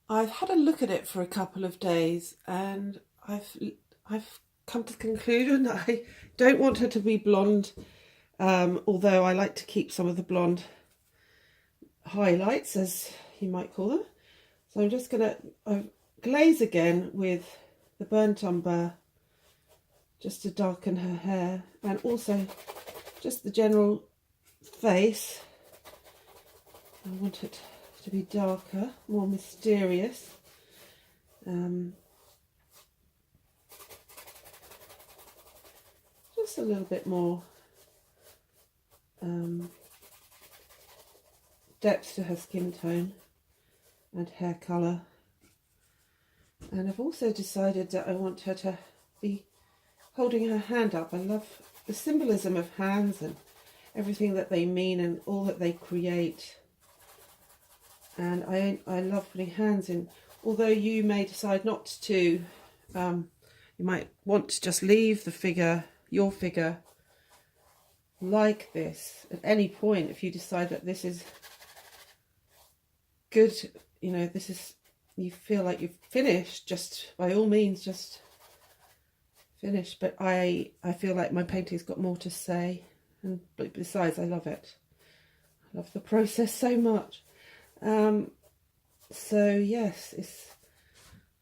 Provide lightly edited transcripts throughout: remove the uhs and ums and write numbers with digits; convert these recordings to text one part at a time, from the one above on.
I've had a look at it for a couple of days, and I've come to the conclusion that I don't want her to be blonde, although I like to keep some of the blonde highlights, as you might call them. So I'm just going to glaze again with the burnt umber, just to darken her hair, and also just the general face. I want it to be darker, more mysterious. Just a little bit more depth to her skin tone and hair colour. And I've also decided that I want her to be holding her hand up. I love the symbolism of hands and everything that they mean and all that they create. And I love putting hands in. Although you may decide not to, you might want to just leave the figure, your figure, like this at any point. If you decide that this is good, you know, this is, you feel like you've finished, just by all means just finish. But I feel like my painting's got more to say, and besides, I love it. I love the process so much. So yes, it's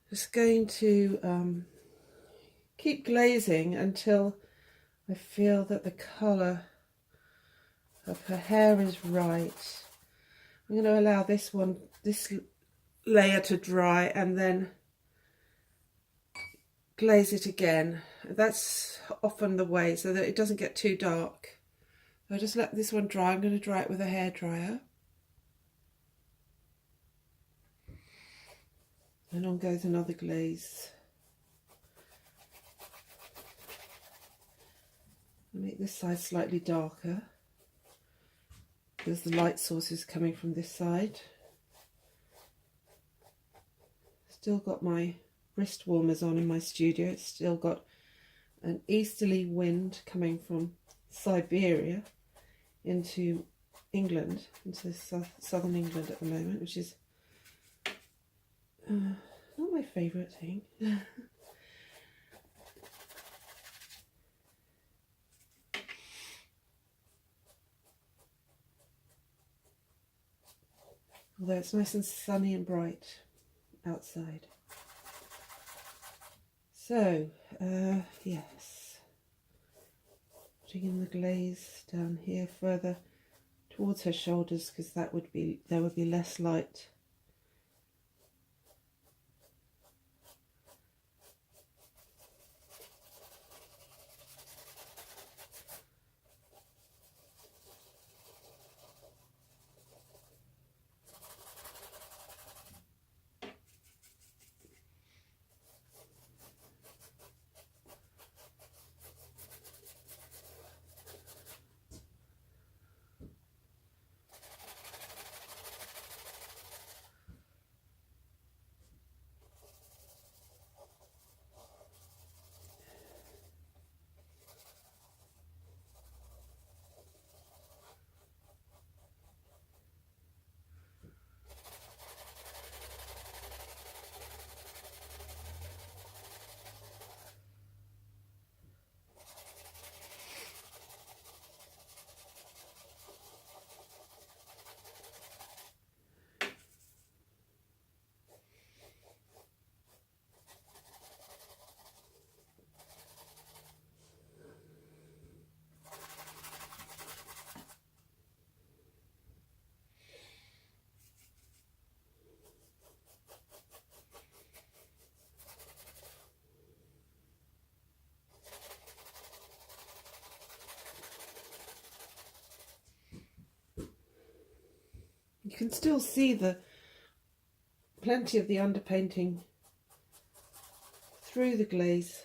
just going to keep glazing until I feel that the colour of her hair is right. I'm going to allow this layer to dry and then glaze it again. That's often the way, so that it doesn't get too dark. So I just let this one dry. I'm going to dry it with a hairdryer. And on goes another glaze. I'll make this side slightly darker because the light source is coming from this side. Still got my wrist warmers on in my studio. It's still got an easterly wind coming from Siberia into England, into southern England at the moment, which is not my favourite thing. Although it's nice and sunny and bright outside. So, yes, putting in the glaze down here further towards her shoulders, because there would be less light. You can still see plenty of the underpainting through the glaze.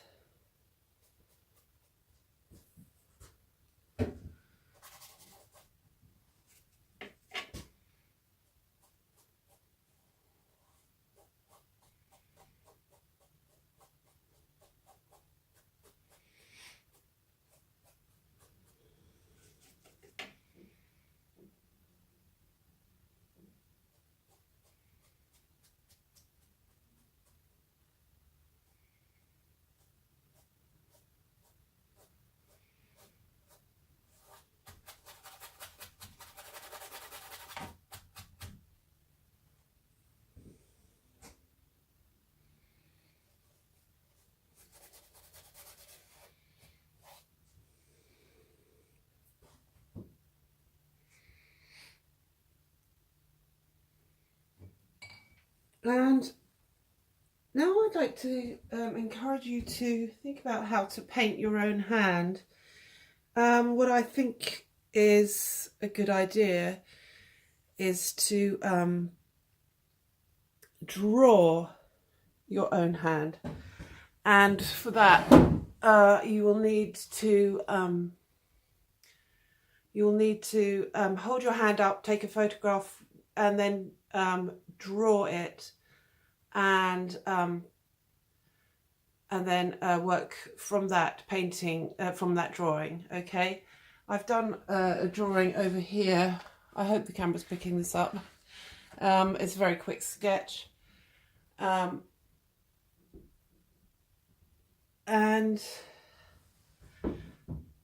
And now I'd like to encourage you to think about how to paint your own hand. What I think is a good idea is to draw your own hand, and for that you will need to hold your hand up, take a photograph, and then draw it, and then work from that painting, from that drawing. Okay, I've done a drawing over here. I hope the camera's picking this up. It's a very quick sketch. And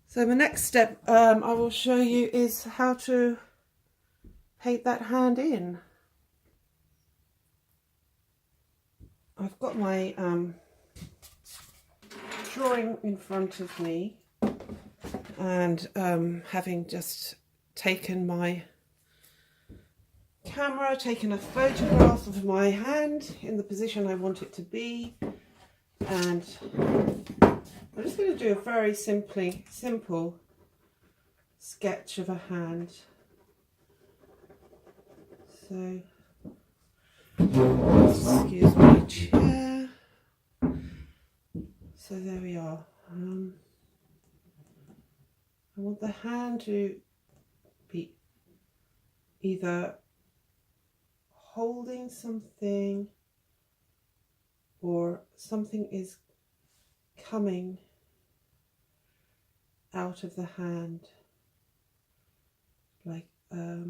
so the next step I will show you is how to paint that hand in. I've got my drawing in front of me, and having just taken my camera, taken a photograph of my hand in the position I want it to be, and I'm just going to do a very simple sketch of a hand. So, excuse my chair. So there we are. I want the hand to be either holding something, or something is coming out of the hand, like a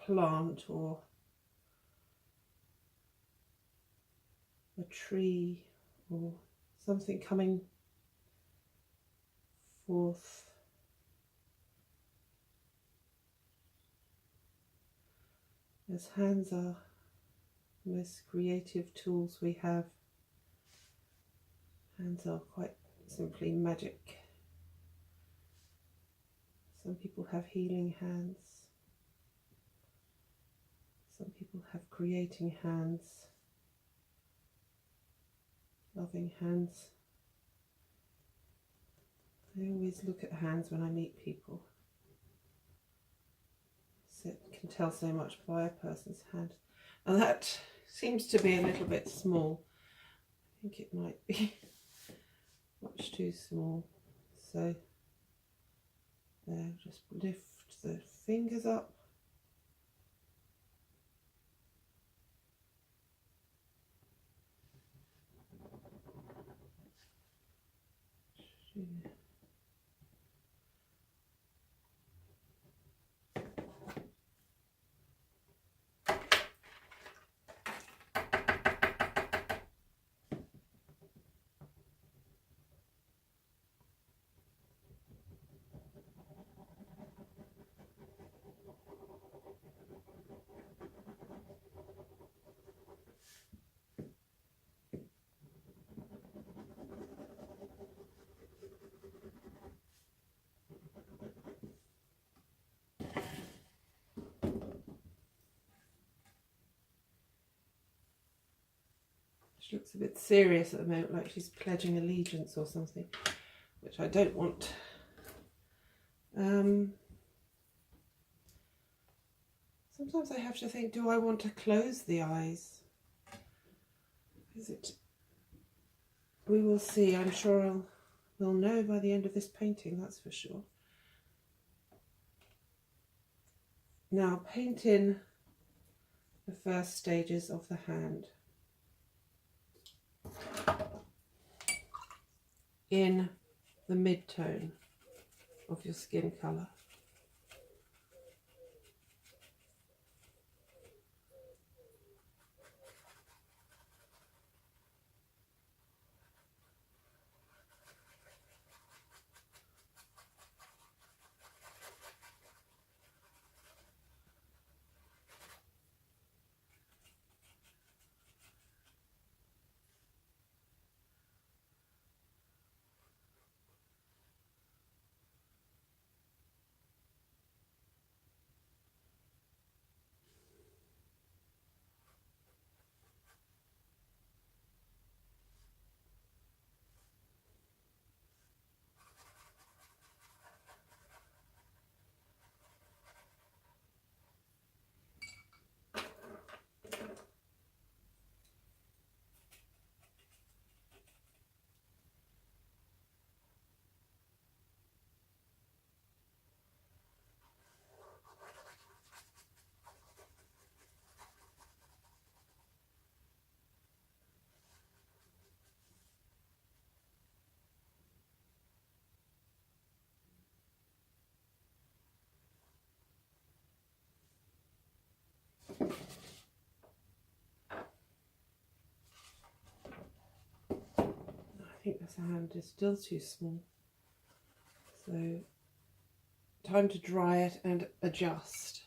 plant or a tree, or something coming forth. As hands are the most creative tools we have. Hands are quite simply magic. Some people have healing hands. Some people have creating hands. Loving hands. I always look at hands when I meet people. So it can tell so much by a person's hand. And that seems to be a little bit small. I think it might be much too small. So there, just lift the fingers up. She looks a bit serious at the moment, like she's pledging allegiance or something, which I don't want. Sometimes I have to think, do I want to close the eyes? Is it? We will see. I'm sure we'll know by the end of this painting, that's for sure. Now paint in the first stages of the hand in the mid-tone of your skin colour. I think this hand is still too small. So time to dry it and adjust.